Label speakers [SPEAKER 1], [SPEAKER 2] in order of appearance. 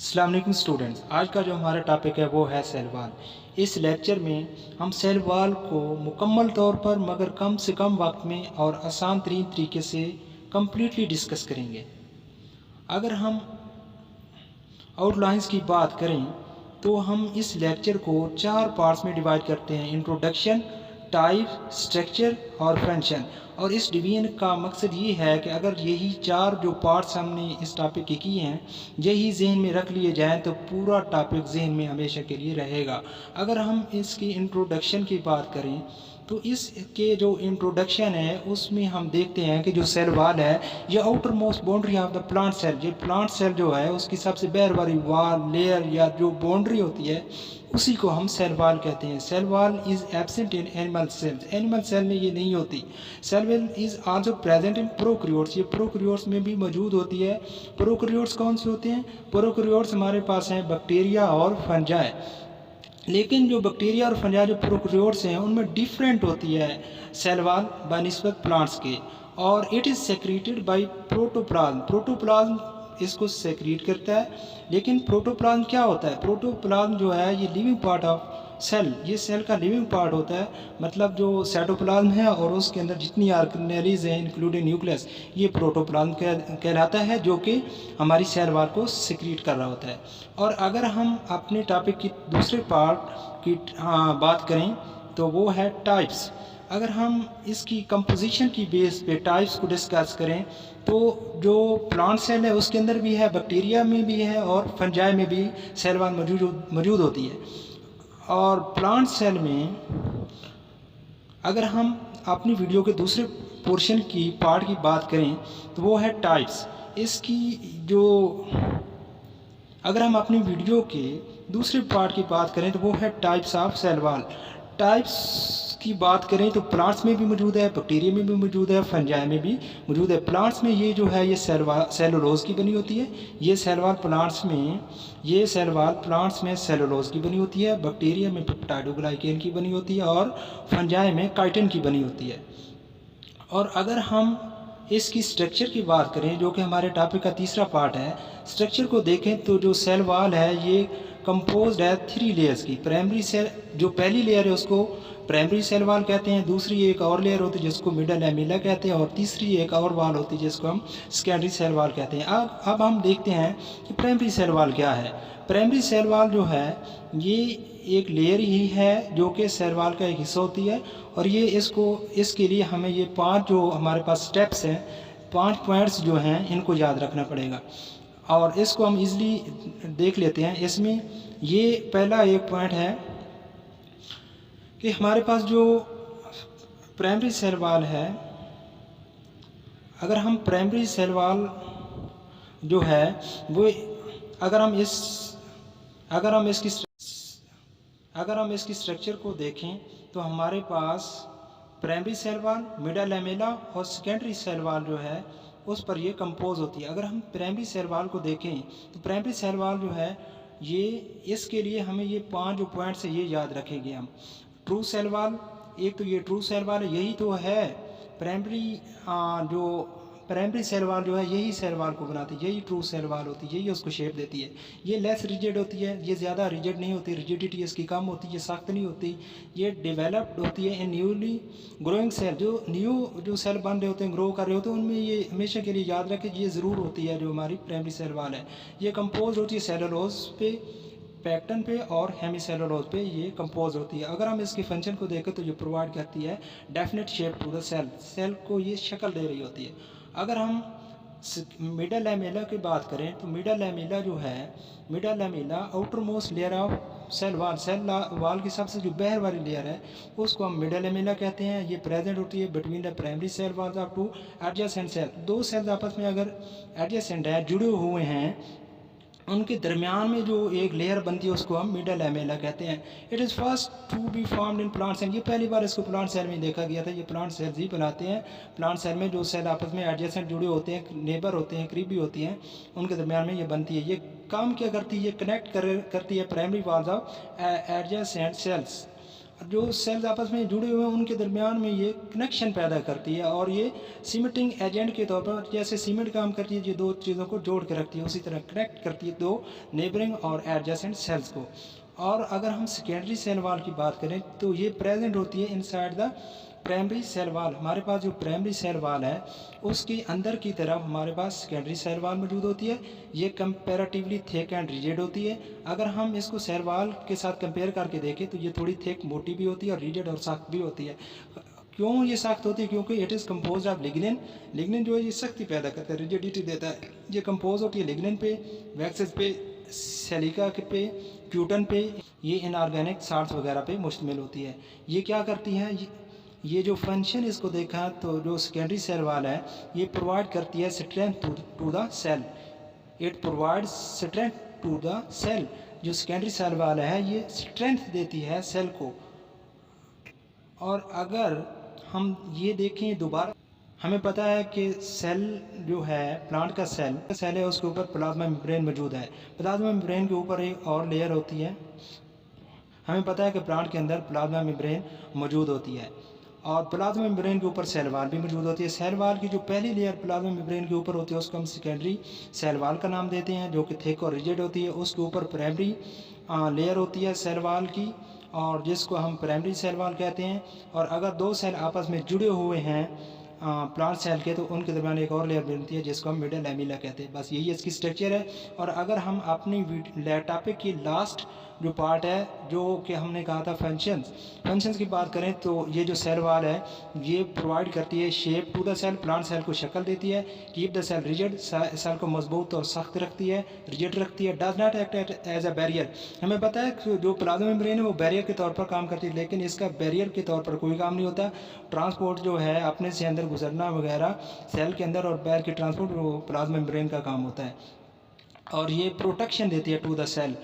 [SPEAKER 1] अस्सलाम वालेकुम स्टूडेंट्स, आज का जो हमारा टॉपिक है वो है सेल वॉल। इस लेक्चर में हम सेल वॉल को मुकम्मल तौर पर मगर कम से कम वक्त में और आसान तरीन तरीके से कम्प्लीटली डिस्कस करेंगे। अगर हम आउटलाइंस की बात करें तो हम इस लेक्चर को 4 पार्ट्स में डिवाइड करते हैं: इंट्रोडक्शन, टाइप, स्ट्रक्चर और फंक्शन। और इस डिवीजन का मकसद ये है कि अगर यही 4 जो पार्ट्स हमने इस टॉपिक के किए हैं यही जहन में रख लिए जाएँ तो पूरा टॉपिक जहन में हमेशा के लिए रहेगा। अगर हम इसकी इंट्रोडक्शन की बात करें तो इसके जो इंट्रोडक्शन है उसमें हम देखते हैं कि जो सेल वाल है ये outermost boundary of the plant cell, ये प्लांट सेल जो है उसकी सबसे बाहर वाली वाल लेयर या जो बाउंड्री होती है उसी को हम सेल वाल कहते हैं। Cell wall is absent in animal cells, animal cell में ये नहीं होती। Cell wall is also present in prokaryotes, ये प्रोकैरियोट्स में भी मौजूद होती है। प्रोकैरियोट्स कौन से होते हैं? प्रोकैरियोट्स हमारे पास हैं बैक्टीरिया और फंजाई। लेकिन जो बैक्टीरिया और फंजाई जो प्रोकैरियोट्स हैं उनमें डिफरेंट होती है सेल वाल बनिस्बत प्लांट्स के। और it is secreted bye protoplasm, protoplasm इसको सेक्रेट करता है। लेकिन प्रोटोप्लाज्म क्या होता है? प्रोटोप्लाज्म जो है ये लिविंग पार्ट ऑफ सेल, ये सेल का लिविंग पार्ट होता है। मतलब जो साइटोप्लाज्म है और उसके अंदर जितनी ऑर्गेनेलीज हैं इंक्लूडिंग न्यूक्लियस, ये प्रोटोप्लाज्म कहलाता है जो कि हमारी सेल वाल को सिक्रीट कर रहा होता है। और अगर हम अपने टॉपिक की दूसरे पार्ट की बात करें तो वो है टाइप्स। अगर हम इसकी कंपोजिशन की बेस पे टाइप्स को डिस्कस करें तो जो प्लांट सेल है उसके अंदर भी है, बैक्टीरिया में भी है और फंजाई में भी सेल वाल मौजूद होती है। और प्लांट सेल में अगर हम अपनी वीडियो के दूसरे पोर्शन की पार्ट की बात करें तो वो है टाइप्स। इसकी जो अगर हम अपनी वीडियो के दूसरे पार्ट की बात करें तो वो है types of cell wall. Types की बात करें तो प्लांट्स में भी मौजूद है, बैक्टीरिया में भी मौजूद है, फंजाई में भी मौजूद है। प्लांट्स में ये जो है ये सेलुलोज की बनी होती है, ये सेल वाल प्लांट्स में सेलुलोज की बनी होती है, बैक्टीरिया में पेप्टाइडोग्लाइकेन की बनी होती है और फंजाई में काइटिन की बनी होती है। और अगर हम इसकी स्ट्रक्चर की बात करें जो कि हमारे टॉपिक का तीसरा पार्ट है, स्ट्रक्चर को देखें तो जो सेल वाल है ये कंपोज्ड है 3 लेयर्स की। प्राइमरी सेल जो पहली लेयर है उसको प्राइमरी सेल वाल कहते हैं, दूसरी एक और लेयर होती है जिसको मिडल लैमेला कहते हैं और तीसरी एक और वाल होती है जिसको हम सेकेंडरी सेल वाल कहते हैं। अब हम देखते हैं कि प्राइमरी सेल वाल क्या है। प्राइमरी सेल वाल जो है ये एक लेयर ही है जो कि सेल वाल का एक हिस्सा होती है। और ये इसके लिए हमें ये 5 जो हमारे पास स्टेप्स हैं, 5 पॉइंट्स जो हैं इनको याद रखना पड़ेगा और इसको हम इजीली देख लेते हैं। इसमें ये पहला एक पॉइंट है कि हमारे पास जो प्राइमरी सेल वाल है, अगर हम प्राइमरी सेल वाल जो है वो अगर हम इसकी स्ट्रक्चर को देखें तो हमारे पास primary cell wall, middle lamella और सेकेंडरी सेल वाल जो है उस पर ये कंपोज होती है। अगर हम प्राइमरी सेल वाल को देखें तो प्राइमरी सेल वाल जो है ये इसके लिए हमें ये 5 जो पॉइंट्स है ये याद रखेंगे हम। ट्रू सेल वाल, एक तो ये ट्रू सेल वाल है, यही तो है जो प्राइमरी सेल वाल जो है यही सेल वाल को बनाती है, यही ट्रू सेल वाल होती है, यही उसको शेप देती है। ये लेस रिजिड होती है, ये ज़्यादा रिजिड नहीं होती, रिजिडिटी इसकी कम होती है, ये सख्त नहीं होती। ये डेवलप्ड होती है इन न्यूली ग्रोइंग सेल, जो न्यू जो सेल बन रहे होते हैं, ग्रो कर रहे होते हैं, उनमें ये हमेशा के लिए याद रखें ये ज़रूर होती है। जो हमारी प्राइमरी सेल वाल है ये कंपोज होती है सेलुलोज पे, पैक्टन पे और हेमीसेलुलोज पे ये कंपोज होती है। अगर हम इसके फंक्शन को देखें तो ये प्रोवाइड करती है definite shape to the cell, cell को ये शक्ल दे रही होती है। अगर हम मिडल लैमेला की बात करें तो मिडल लैमेला जो है, middle lamella outermost layer of cell wall की सबसे जो बाहर वाली लेयर है उसको हम मिडल लैमेला कहते हैं। ये प्रेजेंट होती है between the primary cell walls of 2 adjacent cell. 2 cells आपस में अगर एडजेसेंट है, जुड़े हुए हैं, उनके दरमियान में जो एक लेयर बनती है उसको हम मिडल लैमेला कहते हैं। It is first to be formed in plant cell, ये पहली बार इसको प्लांट सेल में देखा गया था। ये प्लांट सेल्स ही बनाते हैं। प्लांट सेल में जो सेल आपस में एडजेसेंट जुड़े होते हैं, नेबर होते हैं, करीबी होती हैं, उनके दरमियान में ये बनती है। ये काम क्या करती है? ये कनेक्ट करती है primary walls of adjacent cells. जो सेल्स आपस में जुड़े हुए हैं उनके दरमियान में ये कनेक्शन पैदा करती है और ये सीमेंटिंग एजेंट के तौर पर, जैसे सीमेंट काम करती है, ये दो चीज़ों को जोड़ के रखती है, उसी तरह कनेक्ट करती है दो नेबरिंग और एडजेसेंट सेल्स को। और अगर हम सेकेंडरी सेल वाल की बात करें तो ये प्रेजेंट होती है इनसाइड द प्राइमरी सेल वाल। हमारे पास जो प्राइमरी सेल वाल है उसके अंदर की तरफ हमारे पास सेकेंडरी सेल वाल मौजूद होती है। ये कंपैरेटिवली थिक एंड रिजिड होती है। अगर हम इसको सेल वाल के साथ कंपेयर करके देखें तो ये थोड़ी थिक, मोटी भी होती है और रिजिड और सख्त भी होती है। क्यों ये सख्त होती है? क्योंकि it is compose of lignin. Lignin जो है ये सख्ती पैदा करता है, रिजिडिटी देता है। ये कंपोज होती है लिग्निन पे, वैक्सेस पे, सेलिका पे, क्यूटन पे, ये इनऑर्गेनिक साल्ट्स वगैरह पे मुश्तमिल होती है। ये क्या करती है? ये जो फंक्शन इसको देखा तो जो सेकेंडरी सेल वाल है ये प्रोवाइड करती है strength to the cell. It provide strength to the cell. जो सेकेंडरी सेल वाल है ये स्ट्रेंथ देती है सेल को। और अगर हम ये देखें दोबारा, हमें पता है कि सेल जो है, प्लांट का सेल है, उसके ऊपर प्लाज्मा मेम्ब्रेन मौजूद है। प्लाज्मा मेम्ब्रेन के ऊपर एक और लेयर होती है। हमें पता है कि प्लांट के अंदर प्लाज्मा मेम्ब्रेन मौजूद होती है और प्लाज्मा मेम्ब्रेन के ऊपर सेल वाल भी मौजूद होती है। सेल वाल की जो पहली लेयर प्लाज्मा मेम्ब्रेन के ऊपर होती है उसको हम सेकेंडरी सेल वाल का नाम देते हैं, जो कि थिक और रिजिड होती है। उसके ऊपर प्राइमरी लेयर होती है सेल वाल की, और जिसको हम प्राइमरी सेल वाल कहते हैं। और अगर दो सेल आपस में जुड़े हुए हैं प्लांट सेल के तो उनके दरमियान एक और लेयर बनती है जिसको हम मिडल लैमेला कहते हैं। बस यही इसकी स्ट्रक्चर है। और अगर हम अपनी टॉपिक की लास्ट जो पार्ट है, जो कि हमने कहा था फंक्शंस की बात करें तो ये जो सेल वाल है ये प्रोवाइड करती है shape to the cell, plant cell को शक्ल देती है। Keep the cell rigid, cell को मजबूत और सख्त रखती है, रिजिड रखती है। Does not act as a barrier. हमें पता है कि जो प्लाज्मा मेम्ब्रेन है वो बैरियर के तौर पर काम करती है, लेकिन इसका बैरियर के तौर पर कोई काम नहीं होता। ट्रांसपोर्ट जो है अपने से अंदर गुजरना वगैरह सेल के अंदर और बाहर की ट्रांसपोर्ट वो प्लाज्मा मेम्ब्रेन का काम होता है। और ये प्रोटेक्शन देती है टू द सेल।